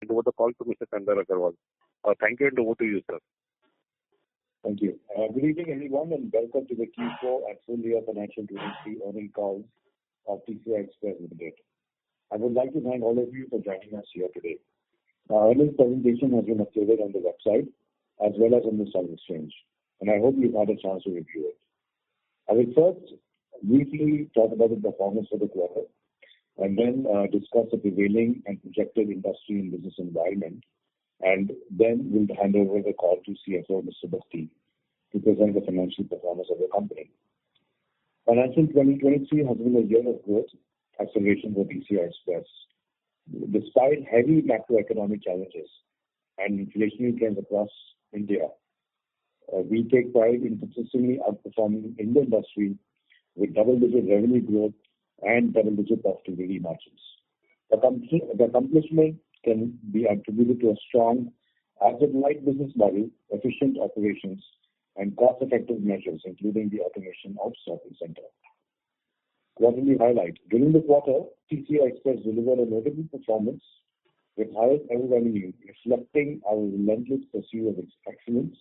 hand over the call to Mr. Chandra Agarwal. Thank you, and over to you, sir. Thank you. Good evening, everyone, and welcome to the Q4 and full year financial 23 earnings calls of TCI Express Limited. I would like to thank all of you for joining us here today. Our earnings presentation has been uploaded on the website as well as on the stock exchange, and I hope you've had a chance to review it. I will first briefly talk about the performance for the quarter and then discuss the prevailing and projected industry and business environment, and then we'll hand over the call to CFO, Mr. Bhakti, to present the financial performance of the company. Financial 2023 has been a year of growth acceleration for TCI Express. Despite heavy macroeconomic challenges and inflationary trends across India, we take pride in consistently outperforming in the industry with double-digit revenue growth and double-digit profitability margins. The accomplishment can be attributed to a strong asset-light business model, efficient operations, and cost-effective measures, including the automation of sorting center. Quarterly highlight. During the quarter, TCI Express delivered a notable performance with highest ever revenue, reflecting our relentless pursuit of excellence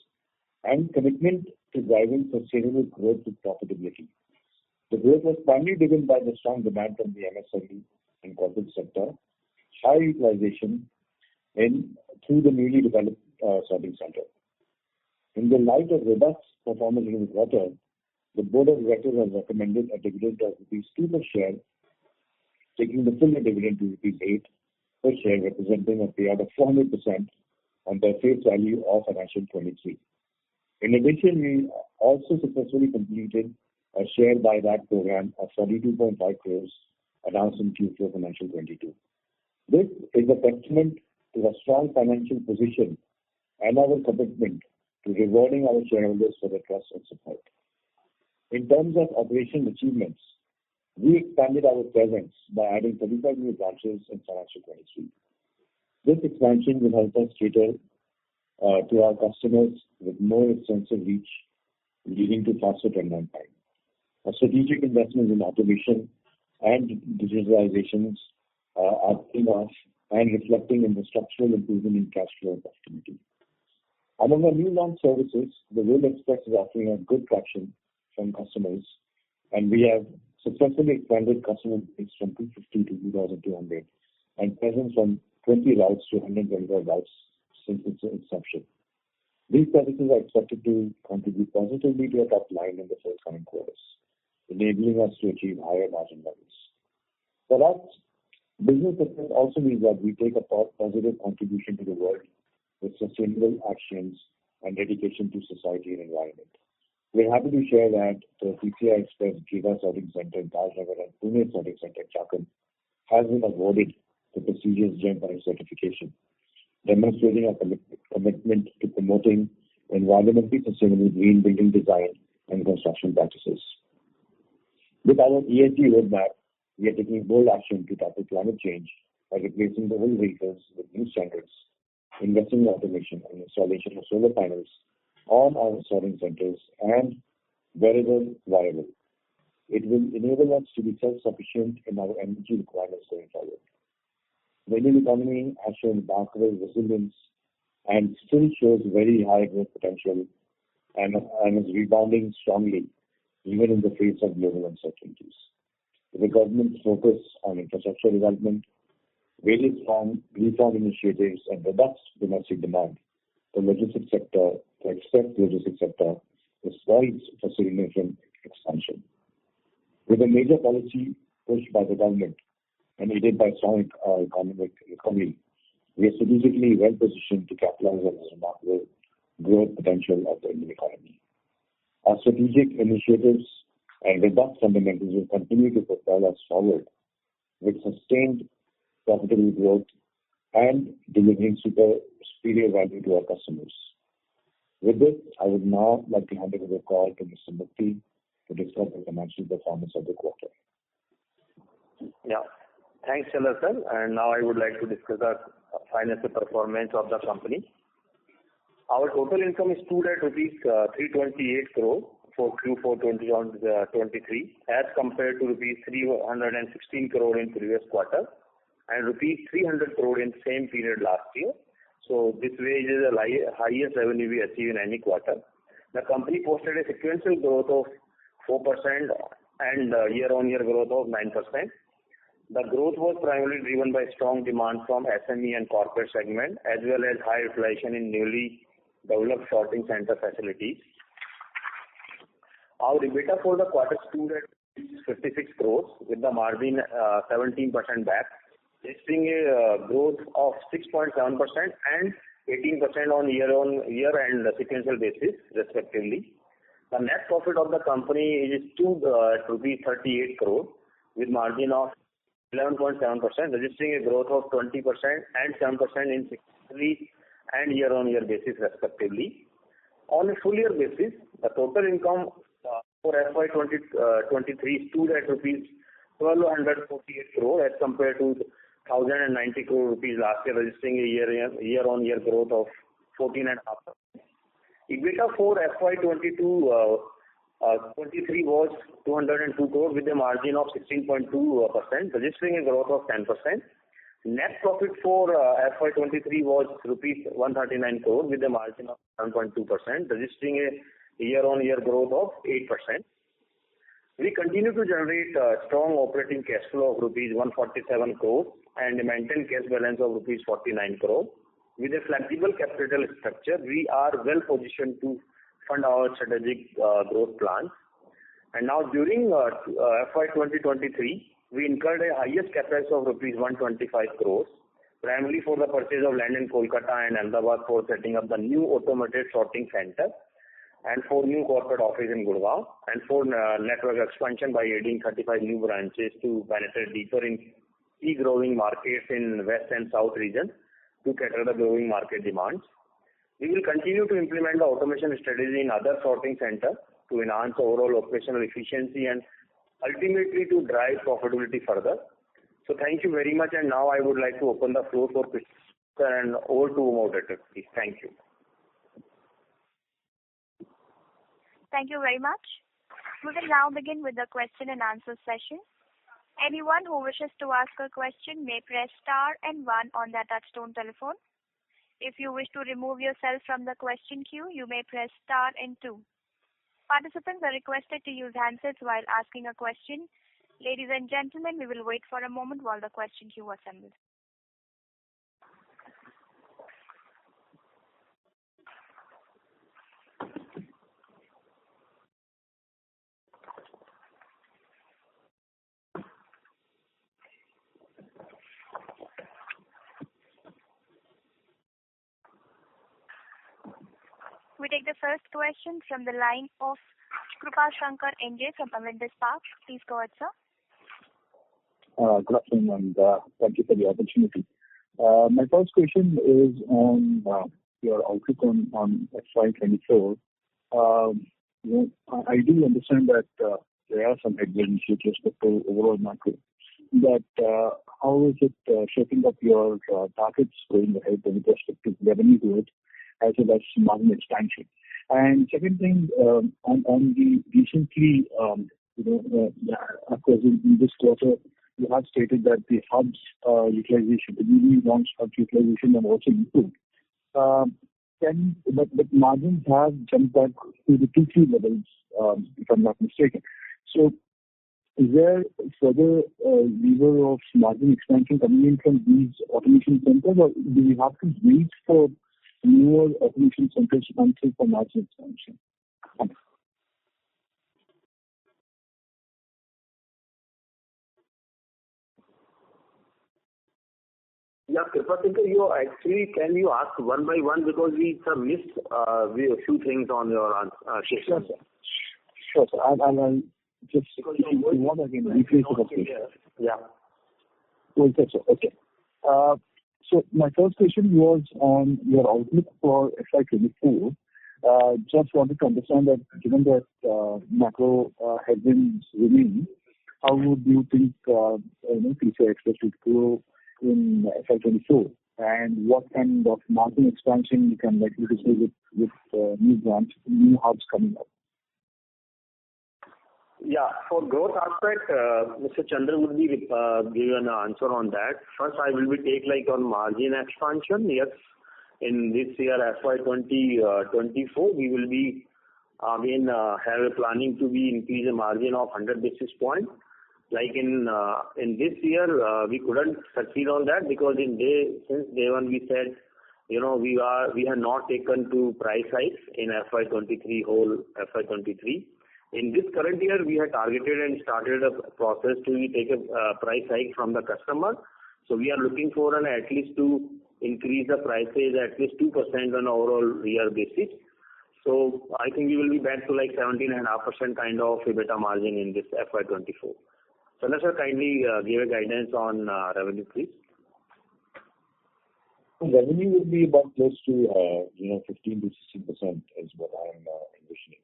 and commitment to driving sustainable growth with profitability. The growth was primarily driven by the strong demand from the MSME and corporate sector, high utilization through the newly developed sorting center. In the light of robust performance in the quarter, the Board of Directors has recommended a dividend of rupees 2 per share, taking the full year dividend to rupees 8 per share, representing a payout of 400% on the face value of financial 23. In addition, we also successfully completed a share buyback program of 42.5 crores announced in Q4 financial 22. This is a testament to a strong financial position and our commitment to rewarding our shareholders for their trust and support. In terms of operational achievements, we expanded our presence by adding 35 new branches in financial 23. This expansion will help us cater to our customers with more extensive reach, leading to faster turnaround time. Our strategic investments in automation and digitalizations are paying off and reflecting in the structural improvement in cash flow and profitability. Among our new launch services, the Rail Express is offering a good traction from customers, and we have successfully expanded customer base from 250 to 2,200 and presence from 20 routes to 125 routes since its inception. These services are expected to contribute positively to our top line in the forthcoming quarters, enabling us to achieve higher margin levels. For us, business success also means that we take a positive contribution to the world with sustainable actions and dedication to society and environment. We're happy to share that the TCI Express Giga Sorting Center in Tajnagar and Pune Sorting Center in Chakan has been awarded the prestigious Gem Five certification, demonstrating our commitment to promoting environmentally sustainable green building design and construction practices. With our ESG roadmap, we are taking bold action to tackle climate change by replacing the old vehicles with new standards, investing in automation and installation of solar panels on our sorting centers, and wherever viable. It will enable us to be self-sufficient in our energy requirements going forward. The Indian economy has shown remarkable resilience and still shows very high growth potential and is rebounding strongly even in the face of global uncertainties. With the government's focus on infrastructure development, various reform initiatives, and robust domestic demand, the express logistics sector is poised for significant expansion. With a major policy pushed by the government and aided by strong economy, we are strategically well positioned to capitalize on the remarkable growth potential of the Indian economy. Our strategic initiatives and robust fundamentals will continue to propel us forward with sustained profitable growth and delivering superior value to our customers. With this, I would now like to hand over the call to Mr. Bhakti to discuss the financial performance of the quarter. Yeah. Thanks, Chandra sir. And now I would like to discuss the financial performance of the company. Our total income is stood at rupees 328 crore for Q4 2023 as compared to rupees 316 crore in previous quarter and rupees 300 crore in same period last year. So this way is the highest revenue we achieve in any quarter. The company posted a sequential growth of 4% and year-on-year growth of 9%. The growth was primarily driven by strong demand from SME and corporate segment, as well as high utilization in newly developed sorting center facilities. Our EBITDA for the quarter stood at 56 crores with the margin 17% back, registering a growth of 6.7% and 18% on year-on-year and sequential basis, respectively. The net profit of the company is stood at rupees 38 crore with margin of 11.7%, registering a growth of 20% and 7% in sequentially and year-on-year basis, respectively. On a full year basis, the total income for FY 2023 stood at rupees 1,248 crore as compared to 1,090 crore rupees last year, registering a year-on-year growth of 14.5%. EBITDA for FY 23 was 202 crore with a margin of 16.2%, registering a growth of 10%. Net profit for FY 23 was rupees 139 crore with a margin of 7.2%, registering a year-on-year growth of 8%. We continue to generate strong operating cash flow of rupees 147 crore and a maintained cash balance of rupees 49 crore. With a flexible capital structure, we are well positioned to fund our strategic growth plans. And now during FY 2023, we incurred a highest capex of rupees 125 crores, primarily for the purchase of land in Kolkata and Ahmedabad for setting up the new automated sorting center, and for new corporate office in Gurgaon, and for network expansion by adding 35 new branches to penetrate deeper in key growing markets in West and South region to cater the growing market demands. We will continue to implement the automation strategy in other sorting centers to enhance overall operational efficiency and ultimately to drive profitability further. So thank you very much, and now I would like to open the floor for questions and over to moderator, please. Thank you. Thank you very much. We will now begin with the question and answer session. Anyone who wishes to ask a question may press star and 1 on their touchtone telephone. If you wish to remove yourself from the question queue, you may press star and 2. Participants are requested to use handsets while asking a question. Ladies and gentlemen, we will wait for a moment while the question queue assembles. We take the first question from the line of Krupa Shankar NJ from Avendus Spark. Please go ahead, sir. Good afternoon, and thank you for the opportunity. My first question is on your outlook on FY 24. I do understand that there are some headwinds with respect to overall macro, but how is it shaping up your targets going ahead with respect to revenue growth as well as margin expansion? And second thing, on the recently, across in this quarter, you have stated that the hubs utilization, the newly launched hubs utilization have also improved. But margins have jumped back to the Q3 levels, if I'm not mistaken. So is there further lever of margin expansion coming in from these automation centers, or do we have to wait for newer automation centers to come through for margin expansion? Thanks. Yeah, Kripa Shankar, can you ask one by one, because we have missed a few things on your question. Sure, sir. I'll just, if you want, I can rephrase the question. Yeah. Okay, sir. Okay. So my first question was on your outlook for FY 24. Just wanted to understand that given that macro headwinds remain, how would you think TCI expects to grow in FY 24, and what kind of margin expansion you can likely to see with new hubs coming up? Yeah. For growth aspect, Mr. Chandra would be give an answer on that. First, I will be take like on margin expansion. Yes, in this year, FY 2024, we will be again have a planning to be increase the margin of 100 basis point. Like in this year, we couldn't succeed on that because since day one we said, we have not taken to price hikes in FY 23 whole FY 23. In this current year, we have targeted and started a process to take a price hike from the customer. So we are looking for at least to increase the prices at least 2% on overall year basis. So I think we will be back to like 17.5% kind of EBITDA margin in this FY 24. So let's kindly give a guidance on revenue, please. Revenue would be about close to 15 to 16% is what I'm envisioning.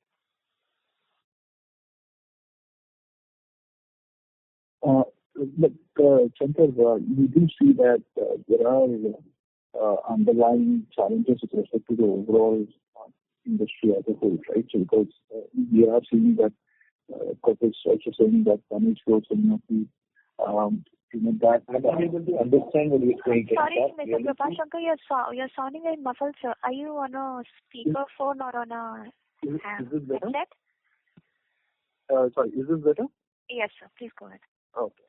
Chandra, we do see that there are underlying challenges with respect to the overall industry as a whole, right? So because we are seeing that corporates also saying that tonnage growth will not be, that I'm not able to understand what you're saying. Sorry, Mr. Prabhashankar, you're sounding very muffled, sir. Are you on a speakerphone or on a is this better? headset? Sorry, is this better? Yes, sir. Please go ahead. Okay.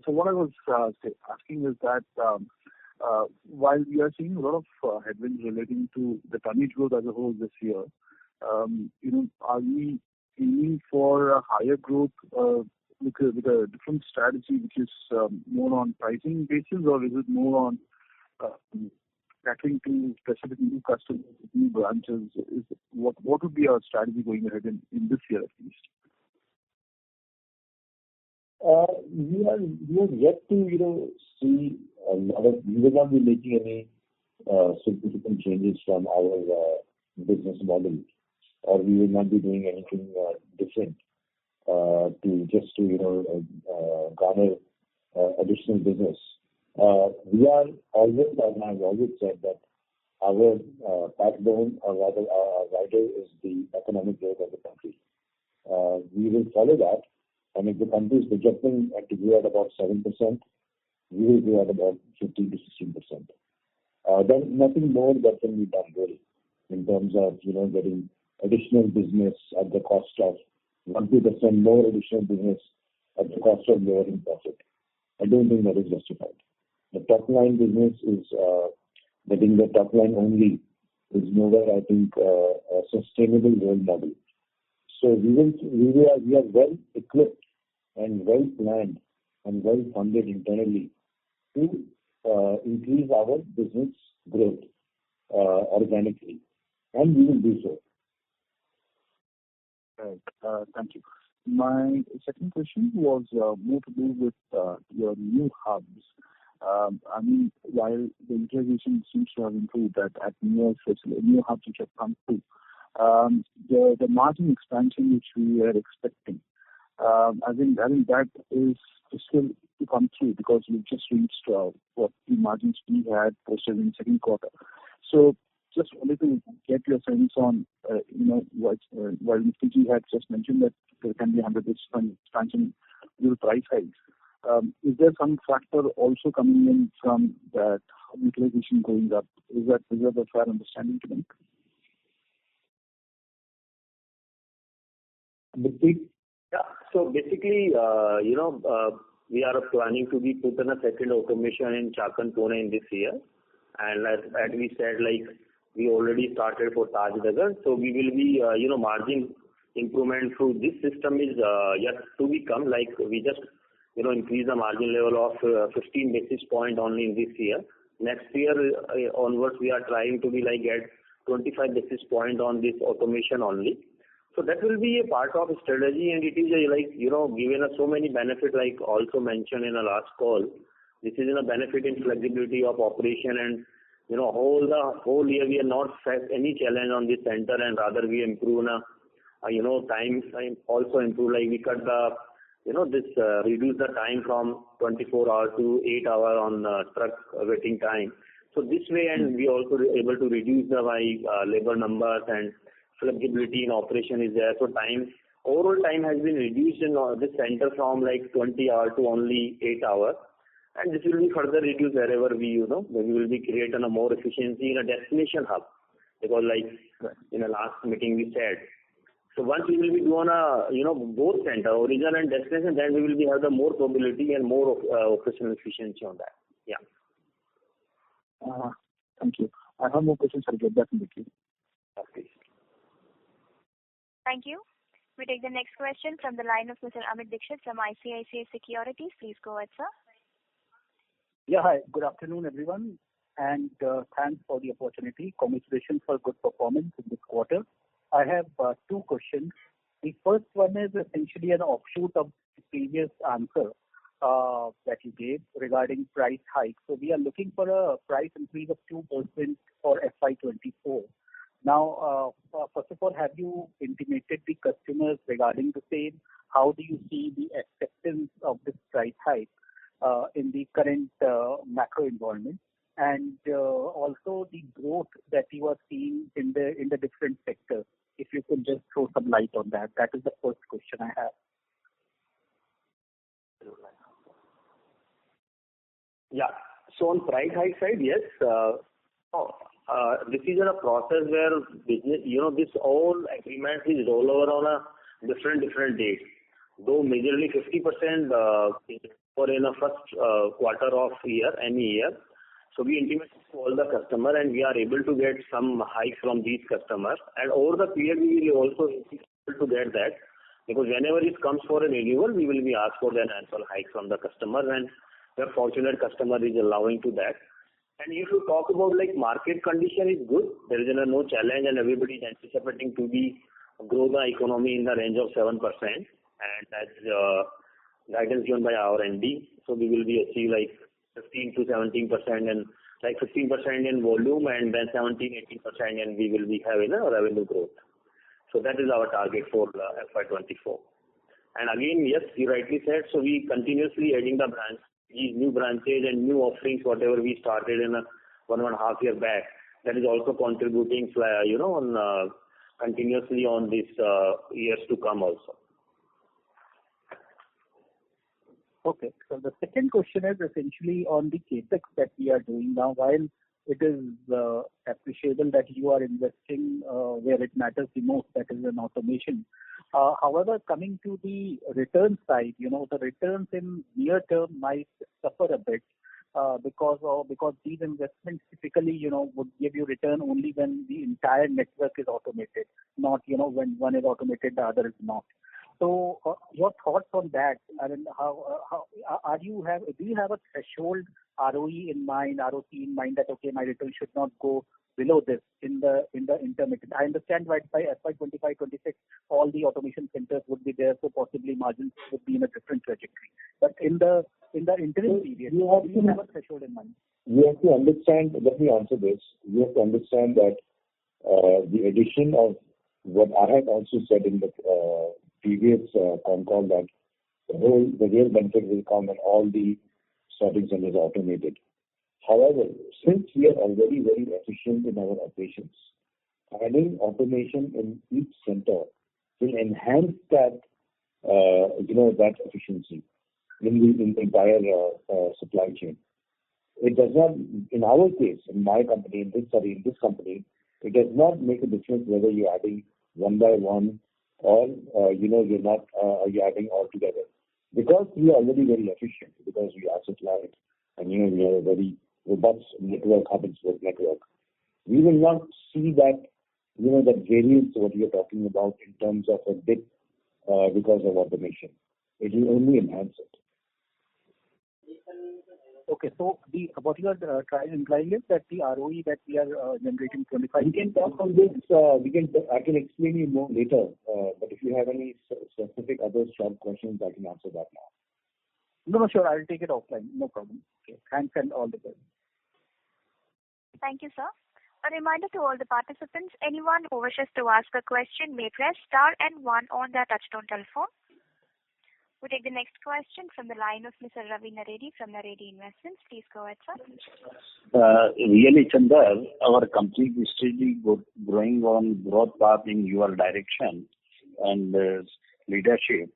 So what I was asking is that while we are seeing a lot of headwinds relating to the tonnage growth as a whole this year, are we aiming for a higher growth with a different strategy, which is more on pricing basis, or is it more on tackling to specific new customers, new branches? What would be our strategy going ahead in this year at least? We are yet to see a lot of. We will not be making any significant changes from our business model, or we will not be doing anything different to garner additional business. We are always, and I've always said that our backbone, or rather our rider, is the economic growth of the country. We will follow that. And if the country is projecting to grow at about 7%, we will grow at about 15 to 16%. There is nothing more that can be done really in terms of getting additional business at the cost of 1-2% more additional business at the cost of lowering profit. I don't think that is justified. The top line business is getting the top line only is nowhere, I think, a sustainable role model. So we are well equipped and well planned and well funded internally to increase our business growth organically, and we will do so. Right. Thank you. My second question was more to do with your new hubs. I mean, while the utilization seems to have improved at new hubs which have come through, the margin expansion which we are expecting, I think that is still to come through because we've just reached what the margins we had posted in second quarter. So just wanted to get your sense on, while Mr. G had just mentioned that there can be 100 basis point expansion due to price hikes. Is there some factor also coming in from that utilization going up? Is that a fair understanding to make? Yeah. So basically, we are planning to be put in a second automation in Chakan, Pune in this year. And as we said, we already started for Tajnagar. So we will be, margin improvement through this system is yet to become. We just, increase the margin level of 15 basis point only in this year. Next year onwards, we are trying to be get 25 basis point on this automation only. So that will be a part of strategy, and it is given us so many benefits, like also mentioned in the last call. This is a benefit in flexibility of operation, and whole year we have not faced any challenge on this center, and rather we improve time also improve. We cut reduce the time from 24 hours to 8 hours on truck waiting time. So this way, and we also able to reduce the labor numbers, and flexibility in operation is there. So time overall time has been reduced in this center from like 20 hours to only 8 hours. And this will be further reduced wherever we will be creating a more efficiency in a destination hub. Because like in the last meeting we said, so once we will be doing both center, origin and destination, then we will have the more probability and more operational efficiency on that. Yeah. Thank you. I have more questions. I'll get back in the queue. Okay. Thank you. We take the next question from the line of Mr. Amit Dixit from ICICI Securities. Please go ahead, sir. Yeah, hi. Good afternoon, everyone, and thanks for the opportunity. Congratulations for good performance in this quarter. I have two questions. The first one is essentially an offshoot of the previous answer that you gave regarding price hike. So we are looking for a price increase of 2% for FY24. Now, first of all, have you intimated the customers regarding the same? How do you see the acceptance of this price hike in the current macro environment? And also the growth that you are seeing in the different sectors. If you could just throw some light on that. That is the first question I have. Yeah. So on price hike side, yes. This is a process where business, this all agreement is roll over on a different dates. Though majorly 50% for in the first quarter of any year. So we intimate to all the customer and we are able to get some hike from these customers. And over the period, we will also be able to get that. Because whenever it comes for a renewal, we will be asked for an annual hike from the customer, and the fortunate customer is allowing to that. And if you talk about like market condition is good, there is no challenge and everybody is anticipating to grow the economy in the range of 7%. And that's guidance given by our MD. So we will be achieve like 15 to 17% and like 15% in volume and then 17-18% and we will be having a revenue growth. So that is our target for FY24. And again, yes, you rightly said, so we continuously adding the these new branches and new offerings, whatever we started in 1.5 year back, that is also contributing, on continuously on these years to come also. Okay. So the second question is essentially on the capex that we are doing now. While it is appreciable that you are investing where it matters the most, that is in automation. However, coming to the return side, the returns in near term might suffer a bit because these investments typically, would give you return only when the entire network is automated, not, when one is automated, the other is not. So, your thoughts on that? I mean, do you have a threshold ROE in mind, ROC in mind that okay, my return should not go below this in the intermittent? I understand right by FY25-26, all the automation centers would be there, so possibly margins would be in a different trajectory. But in the interim period, do you have a threshold in mind? You have to understand. Let me answer this. You have to understand that the addition of what I had also said in the previous Concall that the real benefit will come when all the sorting centers are automated. However, since we are already very efficient in our operations, adding automation in each center will enhance that that efficiency in the entire supply chain. It does not, in our case, in my company, in this company, it does not make a difference whether you're adding one by one or you're not you're adding all together, because we are already very efficient, because we are supplied and we have a very robust network, hub and spoke network. We will not see that that variance what you are talking about in terms of a dip because of automation. It will only enhance it. Okay, so what you are implying is that the ROE that we are generating 25. We can talk on this. I can explain you more later. But if you have any specific other short questions, I can answer that now. No, sure. I'll take it offline. No problem. Okay. Thanks and all the best. Thank you, sir. A reminder to all the participants: anyone who wishes to ask a question may press star and 1 on their touchtone telephone. We take the next question from the line of Mr. Ravi Naredi from Naredi Investments. Please go ahead, sir. Really, Chandra, our company is still growing on growth path in your direction. And leadership.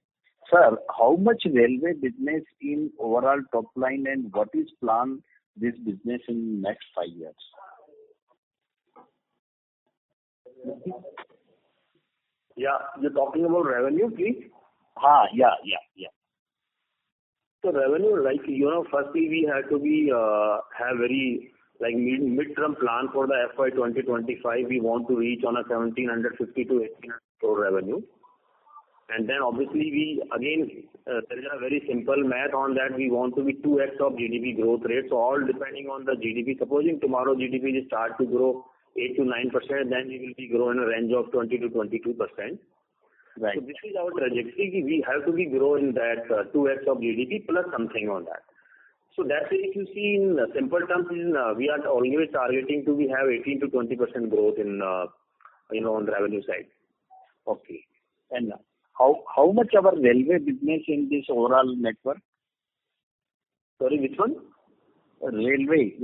Sir, how much railway business in overall top line and what is plan this business in next 5 years? Yeah, you're talking about revenue, please? Yeah. So revenue, like, firstly we had to have very mid-term plan for the FY 2025. We want to reach on a 1750 to 1800 crore revenue. And then obviously there is a very simple math on that. We want to be 2x of GDP growth rate. So all depending on the GDP. Supposing tomorrow GDP will start to grow 8 to 9%, then we will be growing in a range of 20 to 22%. Right. So this is our trajectory. We have to be growing that 2x of GDP plus something on that. So that's why if you see in simple terms, we are always targeting to have 18 to 20% growth in on the revenue side. Okay. And how much our railway business in this overall network? Sorry, which one? Railway.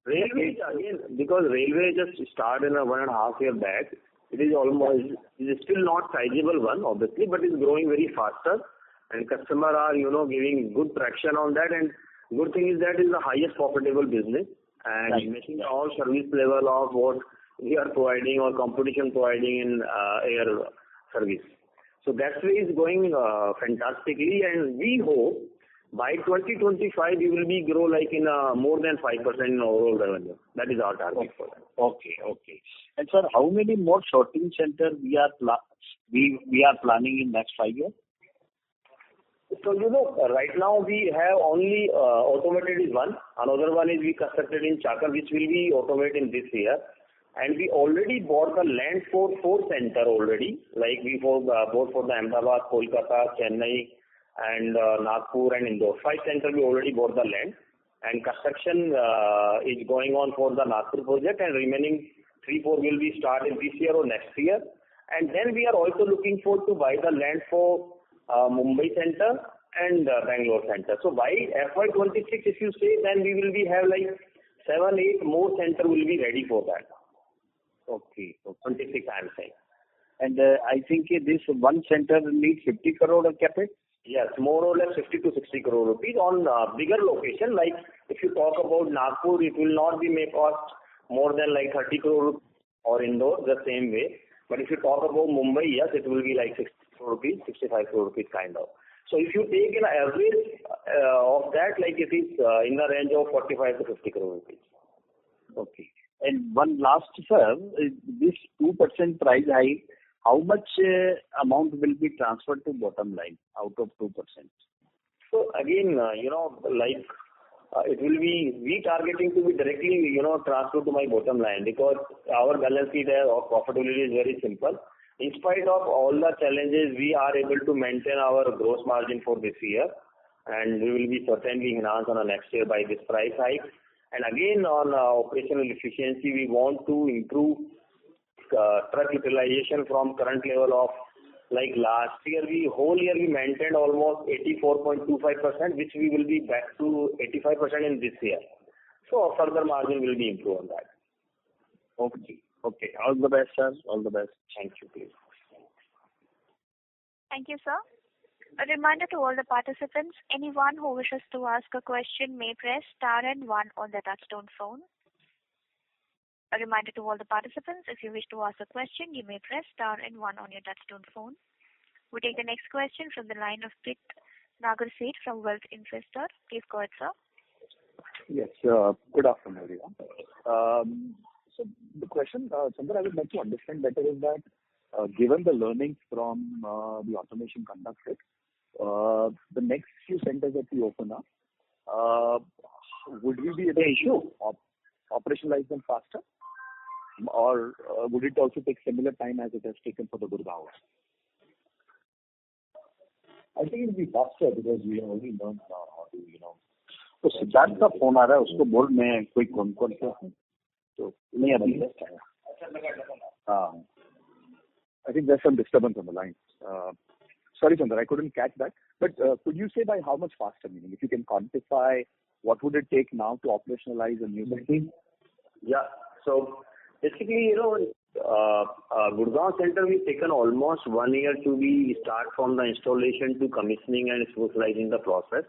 Railway, again, because railway just started in 1.5 years back. It is still not sizable one, obviously, but it's growing very faster. And customers are, giving good traction on that. And good thing is that is the highest profitable business. And right. Making all service level of what we are providing or competition providing in air service. So that's why it's going fantastically. And we hope by 2025 we will be grow in more than 5% in overall revenue. That is our target for that. Okay. And sir, how many more sorting centers we are planning in next 5 years? So right now we have only automated is one. Another one is we constructed in Chakar, which will be automated in this year. And we already bought the land for 4 centers already. Like we bought for the Ahmedabad, Kolkata, Chennai, and Nagpur and Indore. 5 centers we already bought the land. And construction is going on for the Nagpur project, and remaining 3-4 will be started this year or next year. And then we are also looking forward to buy the land for Mumbai center and Bangalore center. So by FY 26, if you say, then we will have 7-8 more center will be ready for that. Okay. 26 I am saying. And I think this one center needs 50 crore of capex? Yes, more or less 50 to 60 crore rupees on bigger location. Like if you talk about Nagpur, it will not be may cost more than 30 crore rupees, or Indore the same way. But if you talk about Mumbai, yes, it will be 60 crore rupees, 65 crore rupees kind of. So if you take an average of that, it is in the range of 45 to 50 crore rupees. Okay. And one last, sir, this 2% price hike, how much amount will be transferred to bottom line out of 2%? So again, it will be, we targeting to be directly, transferred to my bottom line, because our balance sheet or profitability is very simple. In spite of all the challenges, we are able to maintain our gross margin for this year, and we will be certainly enhanced on the next year by this price hike. And again, on operational efficiency, we want to improve truck utilization from current level of last year. Whole year we maintained almost 84.25%, which we will be back to 85% in this year. So further margin will be improved on that. Okay. All the best, sir. All the best. Thank you, please. Thank you, sir. A reminder to all the participants, anyone who wishes to ask a question may press star and 1 on the touchtone phone. A reminder to all the participants, if you wish to ask a question, you may press star and 1 on your touchtone phone. We take the next question from the line of Prit Nagar Seth from Wealth Investor. Please go ahead, sir. Yes, good afternoon, everyone. So the question, Chandra, I would like to understand better is that given the learnings from the automation conducted, the next few centers that we open up, would we be able to operationalize them faster? Or would it also take similar time as it has taken for the Gurgaon? I think it will be faster because we have already learned how to, तो सिद्धार्थ का phone आ रहा है, उसको बोल मैं कोई call करता हूँ. तो नहीं अभी. I think there's some disturbance on the line. Sorry, Chandra, I couldn't catch that. But could you say by how much faster? Meaning, if you can quantify, what would it take now to operationalize a new center? Yeah. So basically, Gurgaon center, we've taken almost 1 year to start from the installation to commissioning and socializing the process.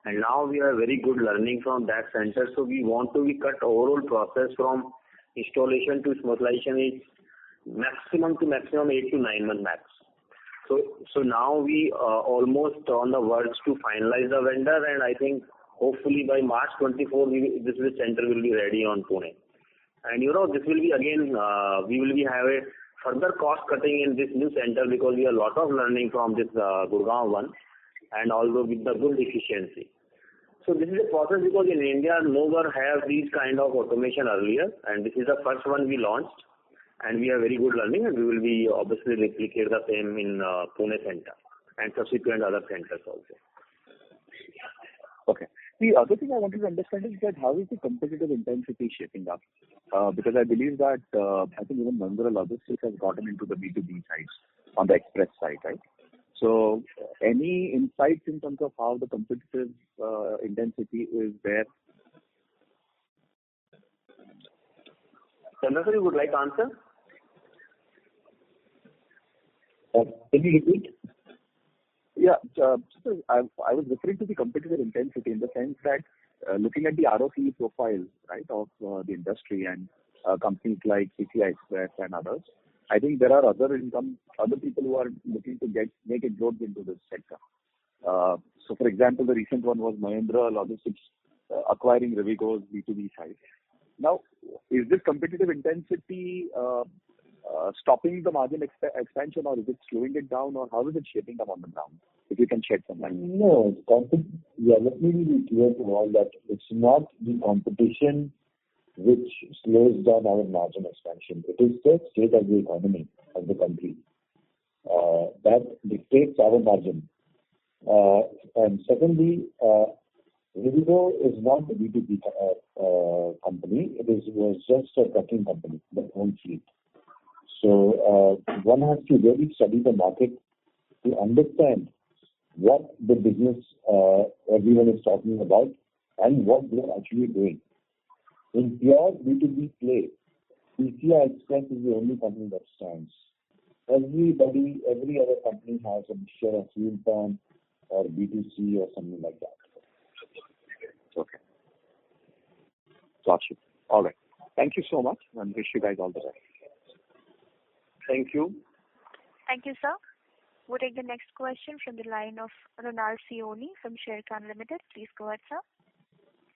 And now we have very good learning from that center. So we want to cut overall process from installation to socialization is maximum 8 to 9 months max. So now we almost on the verge to finalize the vendor, and I think hopefully by March 24 this center will be ready on Pune. And this will be again we will have a further cost cutting in this new center because we have a lot of learning from this Gurgaon one, and also with the good efficiency. So this is a process because in India no one have these kind of automation earlier, and this is the first one we launched, and we have very good learning, and we will be obviously replicate the same in Pune center and subsequent other centers also. Okay. The other thing I wanted to understand is that how is the competitive intensity shaping up? Because I believe that I think even Mahindra Logistics has gotten into the B2B side on the express side, right? So any insights in terms of how the competitive intensity is there? Chandra, you would like to answer? Can you repeat? Yeah. So I was referring to the competitive intensity in the sense that looking at the ROCE profile, right, of the industry and companies like TCI Express and others, I think there are other people who are looking to make inroads into this sector. So for example, the recent one was Mahindra Logistics acquiring Revigo's B2B side. Now, is this competitive intensity stopping the margin expansion, or is it slowing it down, or how is it shaping up on the ground? If you can shed some light. No, let me be clear to all that it's not the competition which slows down our margin expansion. It is the state of the economy of the country that dictates our margin. And secondly, Revigo is not a B2B company. It was just a trucking company, their own fleet. So one has to really study the market to understand what the business everyone is talking about and what they are actually doing. In pure B2B play, TCI Express is the only company that stands. Every other company has a mixture of fuel pump or B2C or something like that. Okay. Got you. All right. Thank you so much, and wish you guys all the best. Thank you. Thank you, sir. We'll take the next question from the line of Ronald Sioni from Sharekhan Limited. Please go ahead, sir.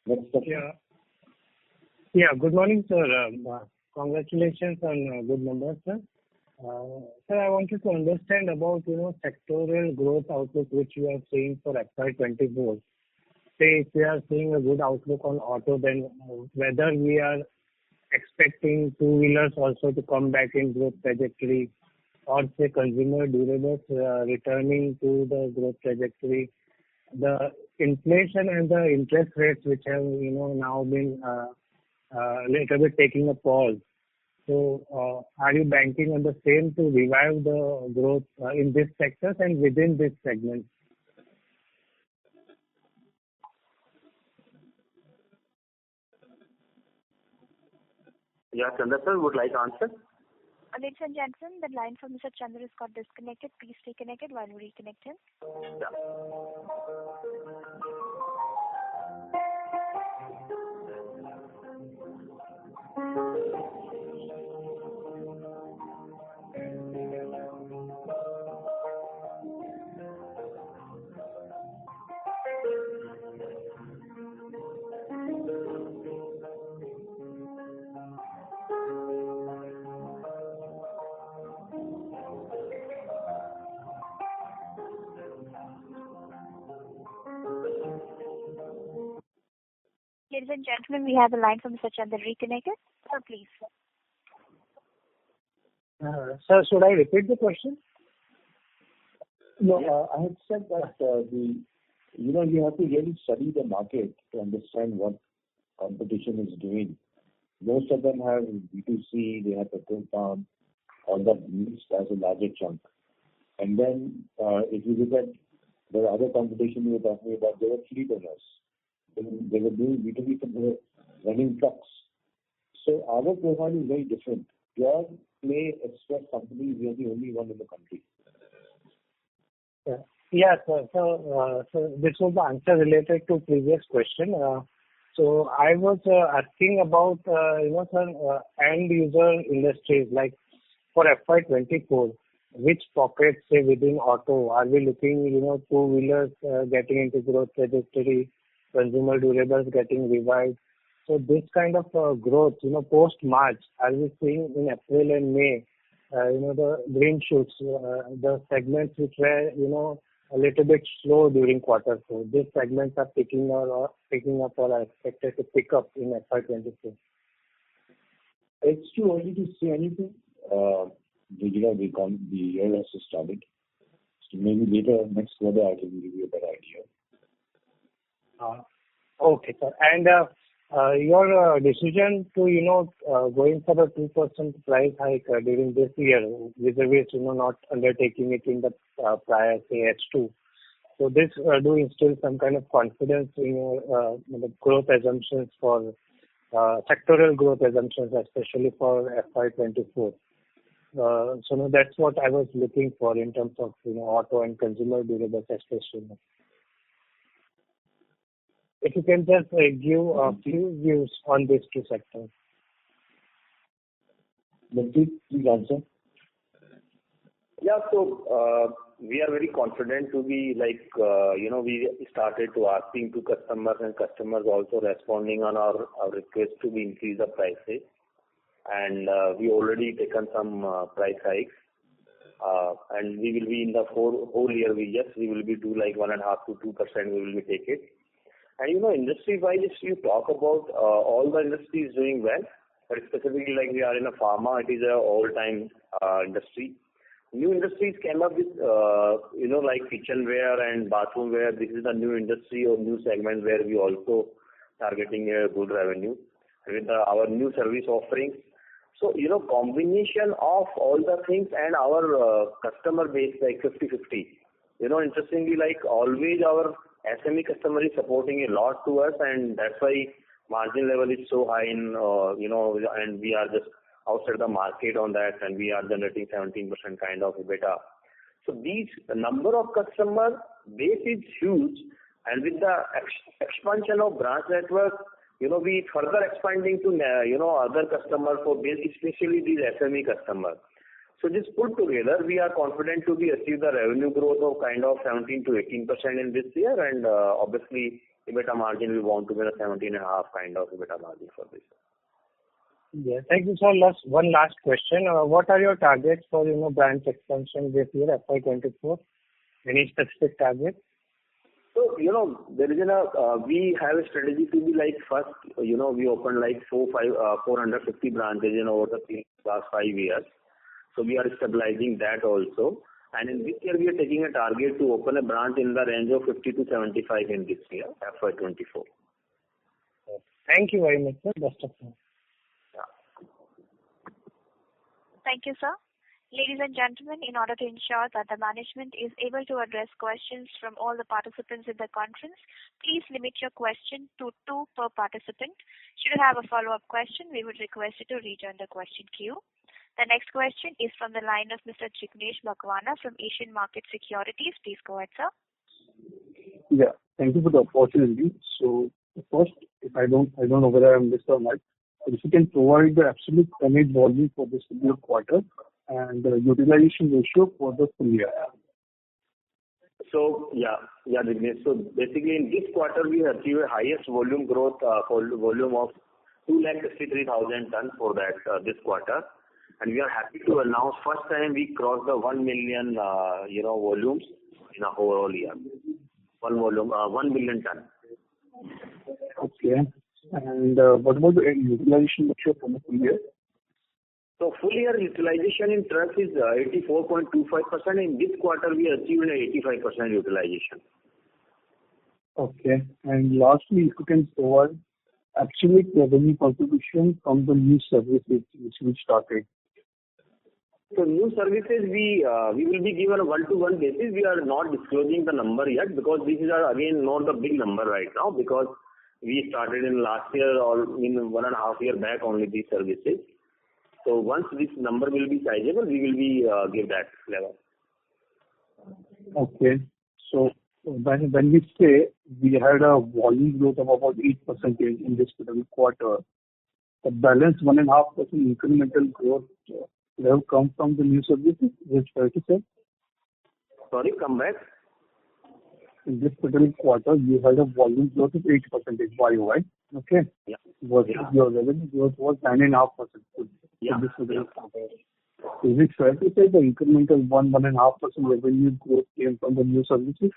Next question. Yeah. Good morning, sir. Congratulations on good numbers, sir. Sir, I wanted to understand about sectoral growth outlook which you are seeing for FY24. Say if we are seeing a good outlook on auto, then whether we are expecting two-wheelers also to come back in growth trajectory, or say consumer durables returning to the growth trajectory. The inflation and the interest rates which have now been little bit taking a pause. So are you banking on the same to revive the growth in this sectors and within this segment? Yeah, Chandra sir, would like to answer? Ladies and gentlemen, the line from Mr. Chandra has got disconnected. Please stay connected while we reconnect him. Yeah. Ladies and gentlemen, we have the line from Mr. Chandra reconnected. Sir, please. Sir, should I repeat the question? No, I had said that you have to really study the market to understand what competition is doing. Most of them have B2C, they have petrol pump, all that mixed as a larger chunk. And then if you look at the other competition we were talking about, they were fleet owners. They were doing B2B for running trucks. So our profile is very different. pure play express company, we are the only one in the country. Yeah, sir. So this was the answer related to previous question. So I was asking about, sir, end user industries, like for FY24, which pockets, say, within auto, are we looking, two-wheelers getting into growth trajectory, consumer durables getting revived? So this kind of growth, post-March, are we seeing in April and May, the green shoots, the segments which were, a little bit slow during quarter four. These segments are picking up or are expected to pick up in FY24. It's too early to say anything. The year has just started. So maybe later next quarter I can give you a better idea. Okay, sir. And your decision to, going for a 2% price hike during this year, vis-a-vis, not undertaking it in the prior, say, H2. So this do instill some kind of confidence in your growth assumptions for sectoral growth assumptions, especially for FY24. So that's what I was looking for in terms of, auto and consumer durables especially. If you can just give a few views on these two sectors. Please answer. Yeah, so we are very confident to be we started to asking to customers and customers also responding on our request to be increase the prices. And we already taken some price hikes. And we will be in the whole year, we will be do like 1.5 to 2% we will be take it. And industry-wise, if you talk about all the industries doing well, but specifically like we are in a pharma, it is a all-time industry. New industries came up with, like kitchenware and bathroomware. This is a new industry or new segment where we also targeting a good revenue with our new service offerings. So, combination of all the things and our customer base like 50-50. Interestingly, like always our SME customer is supporting a lot to us, and that's why margin level is so high in, and we are just outside the market on that, and we are generating 17% kind of EBITDA. So the number of customer base is huge, and with the expansion of branch network, we further expanding to, other customers for base, especially these SME customers. So this put together, we are confident to be achieve the revenue growth of kind of 17 to 18% in this year, and obviously EBITDA margin we want to be a 17.5 kind of EBITDA margin for this. Yeah, thank you, sir. One last question. What are your targets for branch expansion this year, FY24? Any specific targets? So there is we have a strategy to be like first we opened like 450 branches over the last 5 years. So we are stabilizing that also. And in this year, we are taking a target to open a branch in the range of 50 to 75 in this year, FY24. Thank you very much, sir. Best of luck. Yeah. Thank you, sir. Ladies and gentlemen, in order to ensure that the management is able to address questions from all the participants in the conference, please limit your question to 2 per participant. Should you have a follow-up question, we would request you to rejoin the question queue. The next question is from the line of Mr. Jignesh Bhagwana from Asian Market Securities. Please go ahead, sir. Yeah, thank you for the opportunity. So first, if I don't know whether I missed or not, if you can provide the absolute tonnage volume for this particular quarter and the utilization ratio for the full year. So Jignesh. So basically in this quarter we achieved a highest volume growth volume of 263,000 tons for that this quarter. And we are happy to announce first time we crossed the 1 million, volumes in a whole year. 1 million ton. Okay. And what about the utilization ratio for the full year? So full year utilization in trucks is 84.25%. In this quarter we achieved an 85% utilization. Okay. And lastly, if you can provide absolute revenue contribution from the new services which we started. So new services we will be given a one-to-one basis. We are not disclosing the number yet because this is again not the big number right now because we started in last year or in 1.5 years back only these services. So once this number will be sizable, we will be give that level. Okay. So when we say we had a volume growth of about 8% in this particular quarter, the balance 1.5% incremental growth would have come from the new services, which fair to say? Sorry, come back. In this particular quarter, you had a volume growth of 8% YOY. Okay? Yeah. Versus your revenue growth was 9.5%. Yeah. This particular quarter. Is it fair to say the incremental 1.5% revenue growth came from the new services?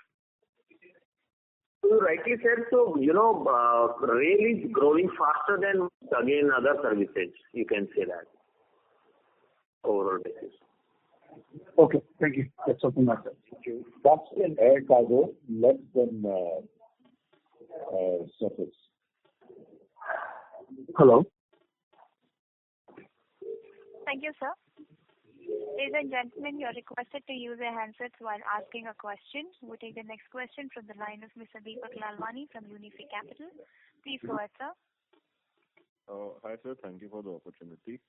You rightly said so. Rail is growing faster than again other services. You can say that overall basis. Okay, thank you. That's all from my side. Thank you. Trucks and air cargo less than surface. Hello. Thank you, sir. Ladies and gentlemen, you are requested to use your handsets while asking a question. We'll take the next question from the line of Mr. Deepak Lalwani from Unifi Capital. Please go ahead, sir. Hi, sir. Thank you for the opportunity.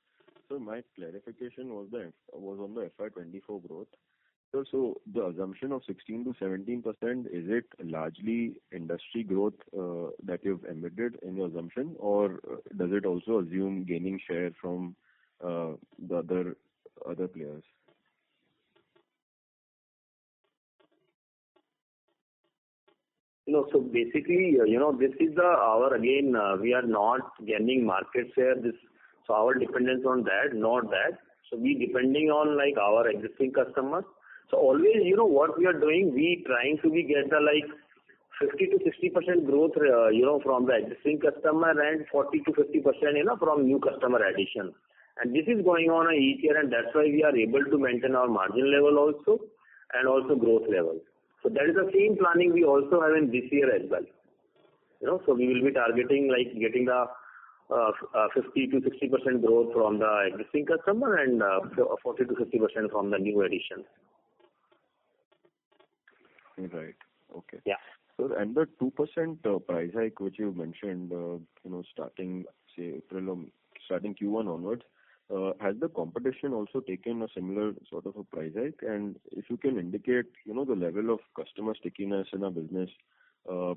So my clarification was on the FY24 growth. So the assumption of 16 to 17%, is it largely industry growth that you've embedded in your assumption, or does it also assume gaining share from the other players? No, so basically, this is we are not gaining market share. So our dependence on that, not that. So we depending on like our existing customers. So always, what we are doing, we trying to get the 50 to 60% growth, from the existing customer and 40 to 50%, from new customer addition. And this is going on each year, and that's why we are able to maintain our margin level also, and also growth level. So that is the same planning we also have in this year as well. So we will be targeting getting the 50 to 60% growth from the existing customer and 40 to 50% from the new addition. Right. Okay. Yeah. So, and the 2% price hike which you mentioned, starting say April or starting Q1 onwards, has the competition also taken a similar sort of a price hike? And if you can indicate, the level of customer stickiness in our business, does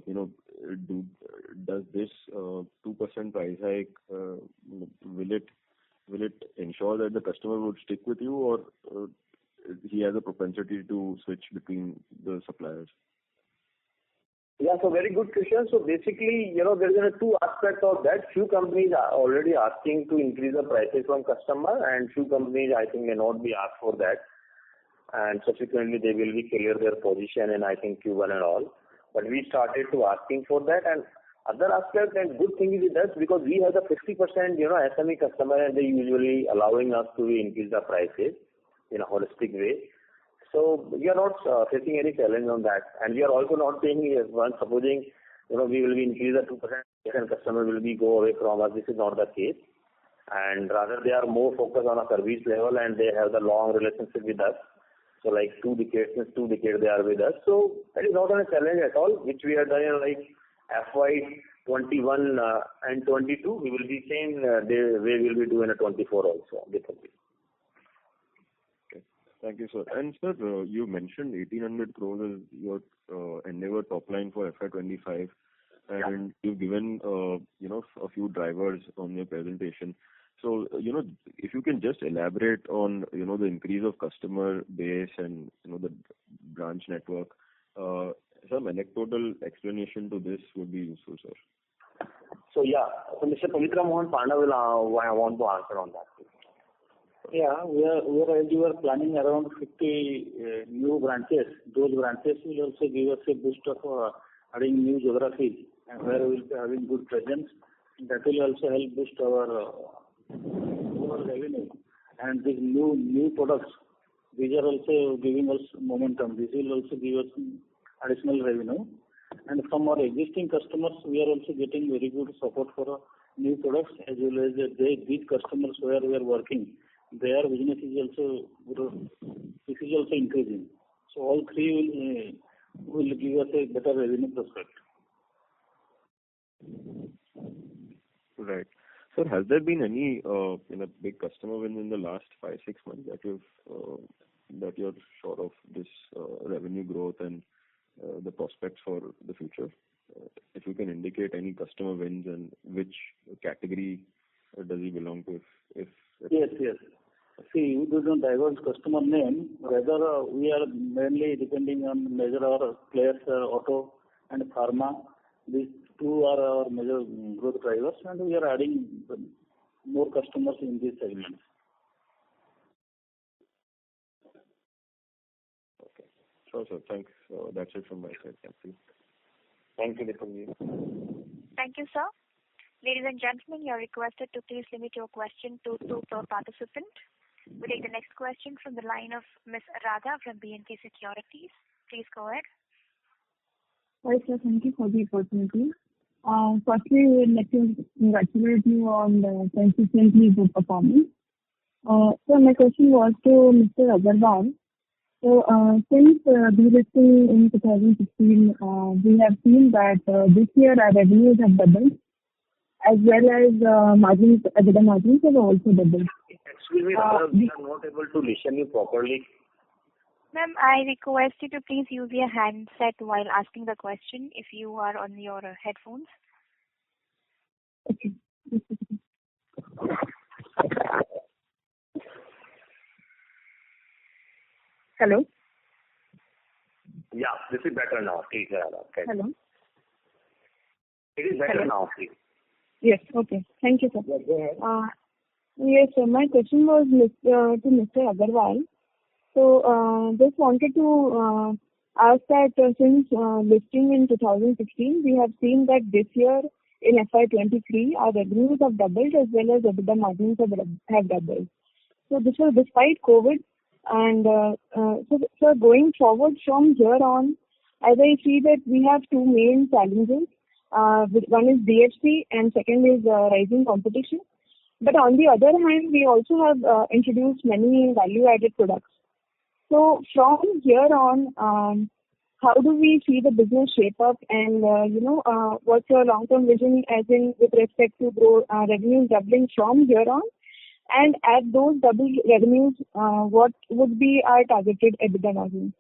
this 2% price hike will it ensure that the customer would stick with you, or he has a propensity to switch between the suppliers? Yeah, so very good question. So basically, there's two aspects of that. Few companies are already asking to increase the prices from customer, and few companies I think may not be asked for that. And subsequently they will be clear their position in I think Q1 and all. But we started to asking for that. And other aspect and good thing is with us because we have the 50% SME customer, and they usually allowing us to increase the prices in a holistic way. So we are not facing any challenge on that, and we are also not saying once supposing we will be increase the 2% and customer will be go away from us. This is not the case, and rather they are more focused on a service level, and they have the long relationship with us. So like 2 decades they are with us. So that is not a challenge at all, which we are done in FY 21 and 22. We will be same way we will be doing a 24 also. Definitely. Thank you, sir. And sir, you mentioned 1,800 crores is your endeavor top line for FY25, and you've given a few drivers on your presentation. So if you can just elaborate on the increase of customer base and the branch network, some anecdotal explanation to this would be useful, sir. So Mr. Pavitra Mohan Panda will I want to answer on that. Yeah, we are planning around 50 new branches. Those branches will also give us a boost of adding new geographies, and where we will be having good presence. That will also help boost our revenue. And these new products, these are also giving us momentum. This will also give us additional revenue. And from our existing customers, we are also getting very good support for new products, as well as these customers where we are working. Their business is also increasing. So all three will give us a better revenue prospect. Right. Sir, has there been any big customer win in the last 5-6 months that you're sure of this revenue growth and the prospects for the future? If you can indicate any customer wins and which category does he belong to? Yes. See, we don't divulge customer name. Rather, we are mainly depending on major our players, auto and pharma. These two are our major growth drivers, and we are adding more customers in these segments. Okay. Sure, sir. Thanks. That's it from my side. Thank you. Thank you, Nikunj. Thank you, sir. Ladies and gentlemen, you are requested to please limit your question to 2 per participant. We take the next question from the line of Ms. Radha from B&K Securities. Please go ahead. Hi, sir. Thank you for the opportunity. Firstly, we would like to congratulate you on the consistently good performance. So my question was to Mr. Agarwal. So since delisting in 2016, we have seen that this year our revenues have doubled, as well as EBITDA margins have also doubled. Excuse me, Radha, we are not able to listen you properly. Ma'am, I request you to please use your handset while asking the question if you are on your headphones. Okay. Hello? Yeah, this is better now. Please, Radha. Okay. Hello? It is better now, please. Yes. Okay. Thank you, sir. Yeah, go ahead. Yes, sir. My question was to Mr. Agarwal. So, just wanted to ask that since listing in 2016, we have seen that this year in FY23, our revenues have doubled as well as EBITDA margins have doubled. So this was despite COVID. And so going forward from here on, as I see that we have 2 main challenges. One is DFC and second is rising competition. But on the other hand, we also have introduced many value-added products. So from here on, how do we see the business shape up, and what's your long-term vision, as in with respect to grow revenues doubling from here on, and at those double revenues, what would be our targeted EBITDA margin?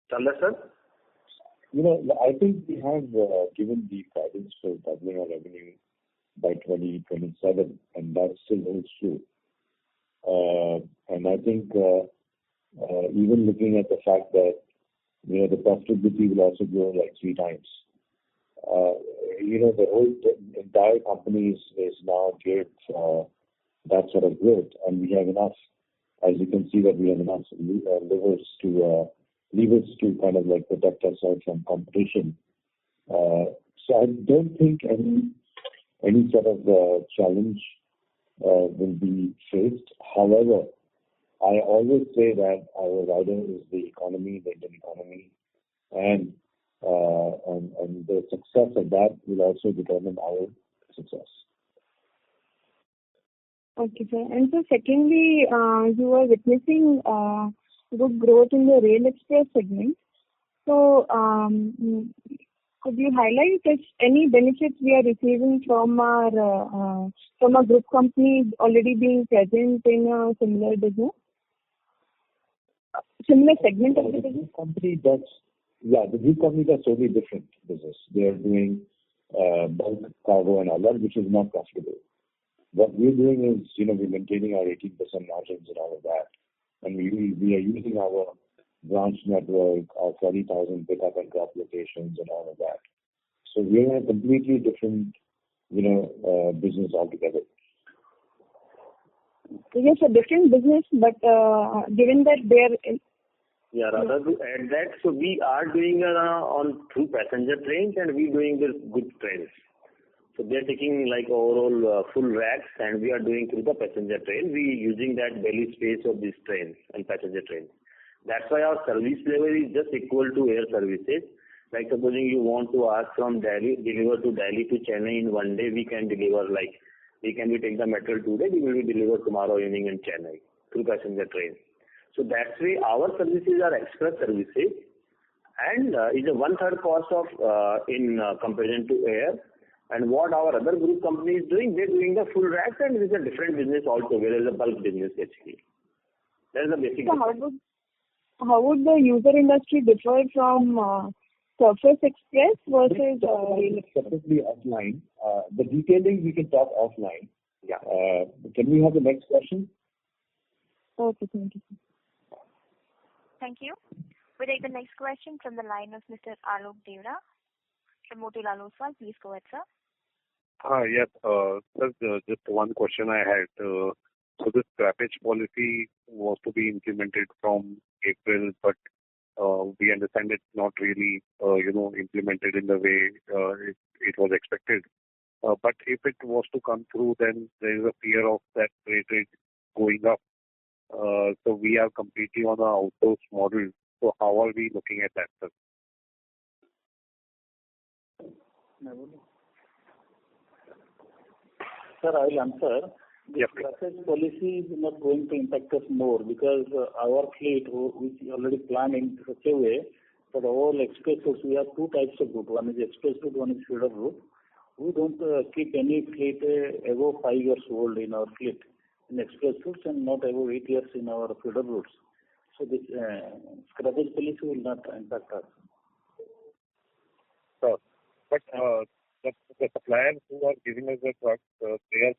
Chandra sir? I think we have given the guidance for doubling our revenue by 2027, and that still holds true. And I think even looking at the fact that the profitability will also grow like 3 times. The whole entire company is now geared for that sort of growth, and we have enough. As you can see, that we have enough levers to kind of like protect ourselves from competition. So I don't think any sort of challenge will be faced. However, I always say that our rider is the economy, the Indian economy, and the success of that will also determine our success. Okay, sir. And so secondly, you are witnessing good growth in the rail express segment. So could you highlight if any benefits we are receiving from a group company already being present in a similar business? Similar segment of the business? The group company does totally different business. They are doing bulk cargo and other, which is not profitable. What we're doing is, we're maintaining our 18% margins and all of that. And we are using our branch network, our 40,000 pickup and drop locations and all of that. So we're in a completely different, business altogether. Yes, a different business, but given that they're... Yeah, rather to add that, so we are doing through passenger trains, and we doing this goods trains. So they're taking like overall full racks, and we are doing through the passenger train. We using that belly space of these trains and passenger trains. That's why our service level is just equal to air services. Like supposing you want to ask from Delhi, deliver to Delhi to Chennai in one day, we can deliver we take the material today, we will be delivered tomorrow evening in Chennai through passenger train. So that's why our services are express services, and is a 1/3 cost of in comparison to air. And what our other group company is doing, they're doing the full racks, and it's a different business altogether. It's a bulk business basically. That's the basic. So how would the user industry differ from Surface Express versus separately offline? The detailing we can talk offline. Yeah. Can we have the next question? Okay, thank you. Thank you. We take the next question from the line of Mr. Alok Devra from Motilal Oswal. Please go ahead, sir. Yes, sir, just one question I had. So this scrappage policy was to be implemented from April, but we understand it's not really, implemented in the way it was expected. But if it was to come through, then there is a fear of that freight rate going up. So we are completely on an outsource model. So how are we looking at that, sir? Sir, I will answer. Yes, the scrappage policy is not going to impact us more because our fleet, which is already planned in such a way that all express routes, we have two types of route. One is express route, one is feeder route. We don't keep any fleet above 5 years old in our fleet in express routes and not above 8 years in our feeder routes. So this scrappage policy will not impact us. Sir, but the suppliers who are giving us the trucks, they are,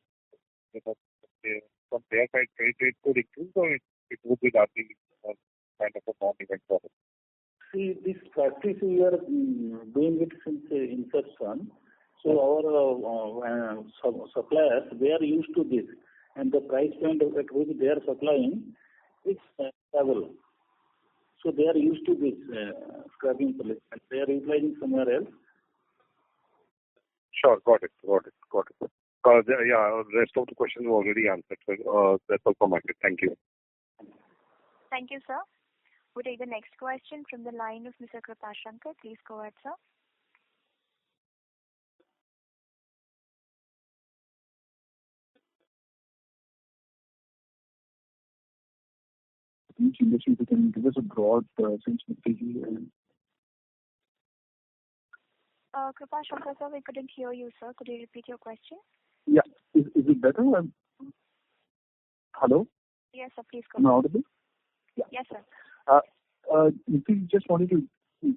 from their side, freight rate could increase, or it would be largely kind of a non-event for us? See, this practice we are doing it since inception. So our suppliers, they are used to this, and the price point at which they are supplying is stable. So they are used to this scrapping policy, and they are utilizing somewhere else. Sure, got it. Rest of the questions were already answered, sir. That's all from my side. Thank you. Thank you, sir. We take the next question from the line of Mr. Kripashankar. Please go ahead, sir. Each industry, you can give us a broad sense of and Kripashankar, sir, we couldn't hear you, sir. Could you repeat your question? Yeah. Is it better? Hello? Yes, sir. Please go Am I ahead. audible? Yeah. Yes, sir. We just wanted to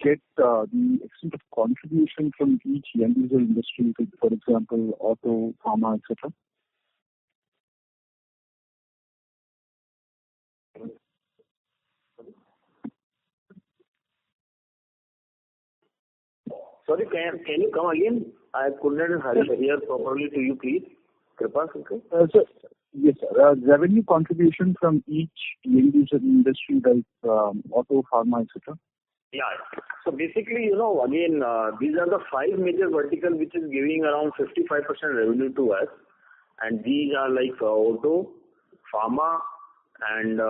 get the extent of contribution from each end user industry, for example, auto, pharma, etc. Sorry, can you come again? I couldn't hear properly to you, please. Kripashankar? Yes, sir. Revenue contribution from each end user industry like auto, pharma, etc. Yeah. So basically, again, these are the 5 major verticals which is giving around 55% revenue to us. And these are like auto, pharma, and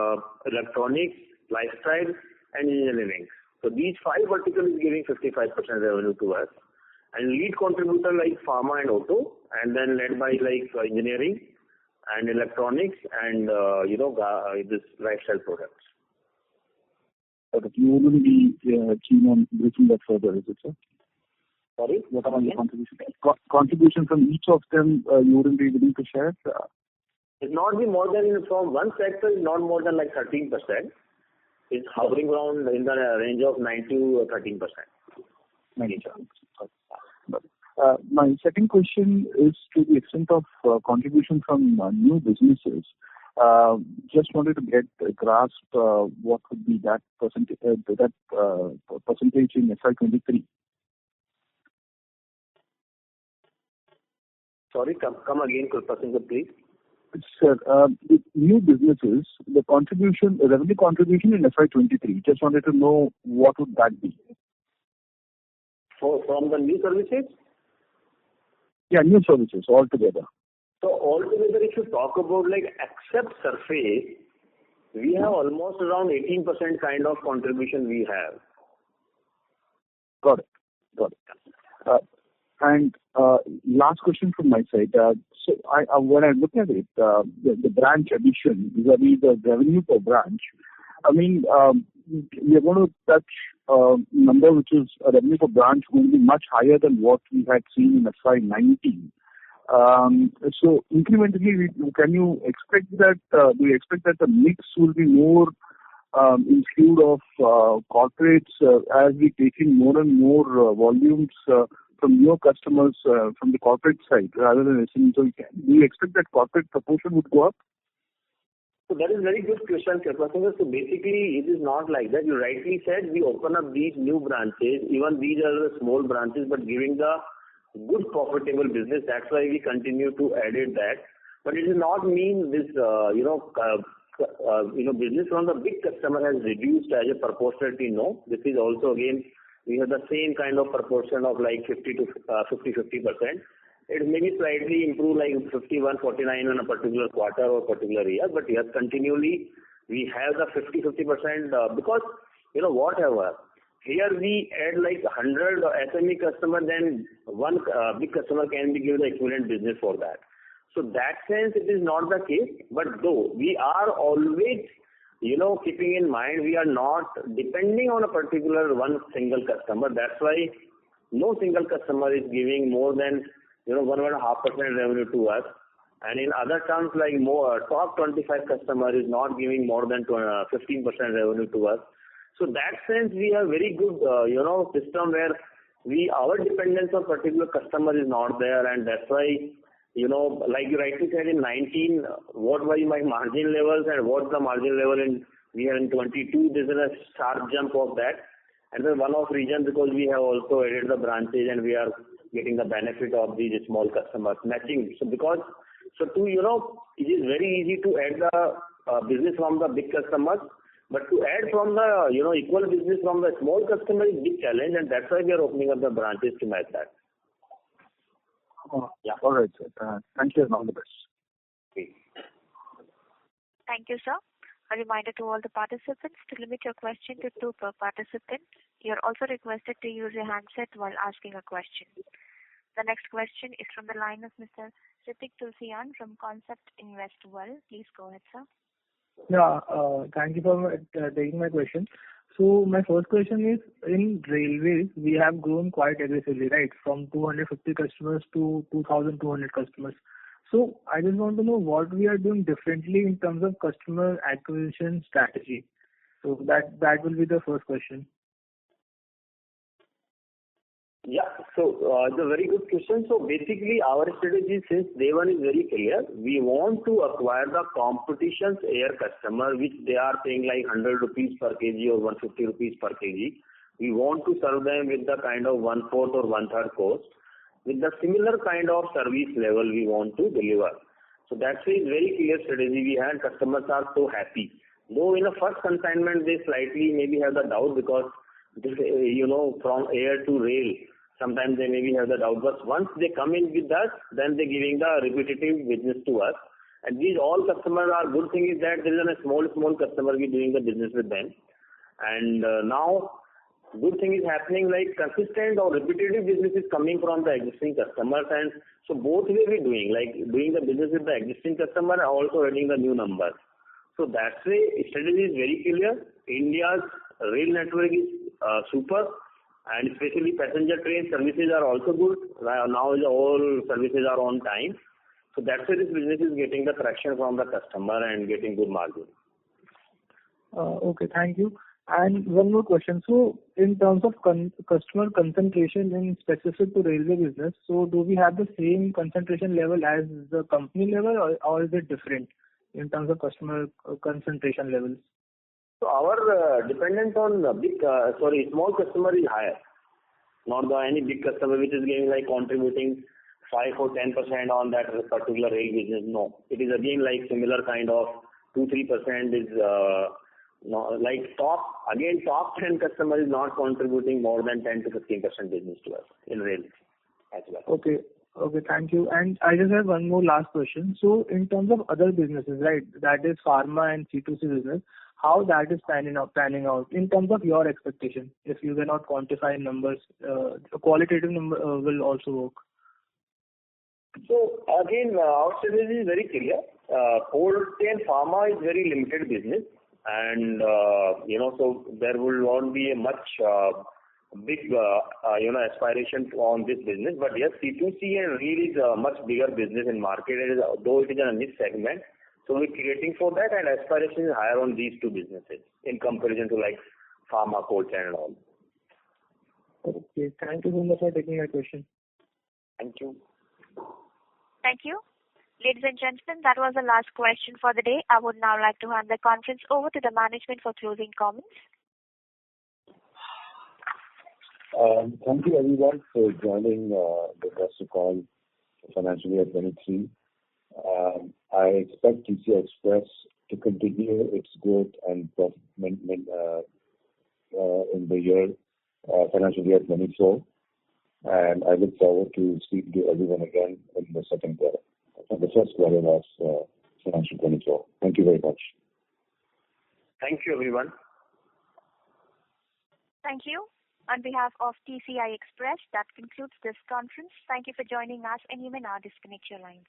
electronics, lifestyle, and engineering. So these 5 verticals is giving 55% revenue to us. And lead contributor like pharma and auto, and then led by like engineering and electronics and, this lifestyle products. Okay. You wouldn't be keen on breaking that further, is it, sir? Sorry? What about the contribution? Contribution from each of them, you wouldn't be willing to share? It's not be more than, from one sector, is not more than like 13%. It's hovering around in the range of 9 to 13%. My second question is to the extent of contribution from new businesses. Just wanted to get a grasp what would be that percentage in FY23. Sorry, come again, Kripashankar, please. Sir, new businesses, the revenue contribution in FY23. Just wanted to know what would that be. From the new services? Yeah, new services altogether. So altogether, if you talk about like except surface, we have almost around 18% kind of contribution we have. Got it. And last question from my side. So when I look at it, the branch addition vis-a-vis the revenue per branch, I mean, we are going to touch a number which is a revenue per branch going to be much higher than what we had seen in FY19. So incrementally, can you expect that, do you expect that the mix will be more include of corporates as we take in more and more volumes from your customers from the corporate side rather than SME? So do you expect that corporate proportion would go up? So that is very good question, Kripashankar. So basically, it is not like that. You rightly said we open up these new branches. Even these are the small branches, but giving the good profitable business. That's why we continue to edit that. But it does not mean this, business from the big customer has reduced as a proportionality. No, this is also again we have the same kind of proportion of like 50% to 50%. It may be slightly improved like 51-49 in a particular quarter or particular year, but yes, continually we have the 50% because whatever. Here we add like 100 SME customer, then one big customer can be given the equivalent business for that. So that sense it is not the case, but though we are always keeping in mind we are not depending on a particular one single customer. That's why no single customer is giving more than 1.5% revenue to us. And in other terms, like more top 25 customer is not giving more than 15% revenue to us. So that sense we have very good system where our dependence on particular customer is not there, and that's why like you rightly said in 19 what were my margin levels and what's the margin level we are in 22. There's a sharp jump of that, and then one of reason because we have also added the branches and we are getting the benefit of these small customers matching. So it is very easy to add the business from the big customers, but to add from the equal business from the small customer is big challenge, and that's why we are opening up the branches to match that. Yeah. All right, sir. Thank you and all the best. Okay. Thank you, sir. A reminder to all the participants to limit your question to 2 per participant. You are also requested to use your handset while asking a question. The next question is from the line of Mr. Ritik Tulsian from Concept Invest World. Please go ahead, sir. Yeah, thank you for taking my question. So my first question is, in railways, we have grown quite aggressively, right? From 250 customers to 2,200 customers. So I just want to know what we are doing differently in terms of customer acquisition strategy. So that will be the first question. Yeah, so it's a very good question. So basically our strategy since day one is very clear. We want to acquire the competition's air customer which they are paying like 100 rupees per kg or 150 rupees per kg. We want to serve them with the kind of 1/4 or 1/3 cost. With the similar kind of service level we want to deliver. So that's a very clear strategy we had. Customers are so happy. Though in the first consignment they slightly maybe have the doubt because this, from air to rail, sometimes they maybe have the doubt. But once they come in with us, then they're giving the repetitive business to us. And these all customers are good thing is that there is a small customer we doing the business with them. And now good thing is happening like consistent or repetitive business is coming from the existing customers, and so both way we doing like doing the business with the existing customer and also adding the new numbers. So that way strategy is very clear. India's rail network is super, and especially passenger train services are also good. Now all services are on time. So that's why this business is getting the traction from the customer and getting good margin. Okay, thank you. And one more question. So in terms of customer concentration in specific to railway business, so do we have the same concentration level as the company level or is it different in terms of customer concentration levels? So our dependence on small customer is higher. Not any big customer which is giving like contributing 5 or 10% on that particular rail business. No, it is again like similar kind of 2-3% is like top 10 customer is not contributing more than 10 to 15% business to us in rail as well. Okay, thank you. And I just have one more last question. So in terms of other businesses, right, that is pharma and C2C business, how that is panning out in terms of your expectation? If you cannot quantify numbers, a qualitative number will also work. So again, our strategy is very clear. Cold chain pharma is very limited business. and so there will not be a much big aspiration on this business. But yes, C2C and Reel is a much bigger business in market, though it is a niche segment. So we're creating for that, and aspiration is higher on these two businesses in comparison to like pharma, cold chain and all. Okay. Thank you so much for taking my question. Thank you. Thank you. Ladies and gentlemen, that was the last question for the day. I would now like to hand the conference over to the management for closing comments. Thank you everyone for joining the investor call for financial year 23. I expect TCI Express to continue its growth and development in the year financial year 24, and I look forward to speaking to everyone again in the first quarter of financial 24. Thank you very much. Thank you, everyone. Thank you. On behalf of TCI Express, that concludes this conference. Thank you for joining us, and you may now disconnect your lines.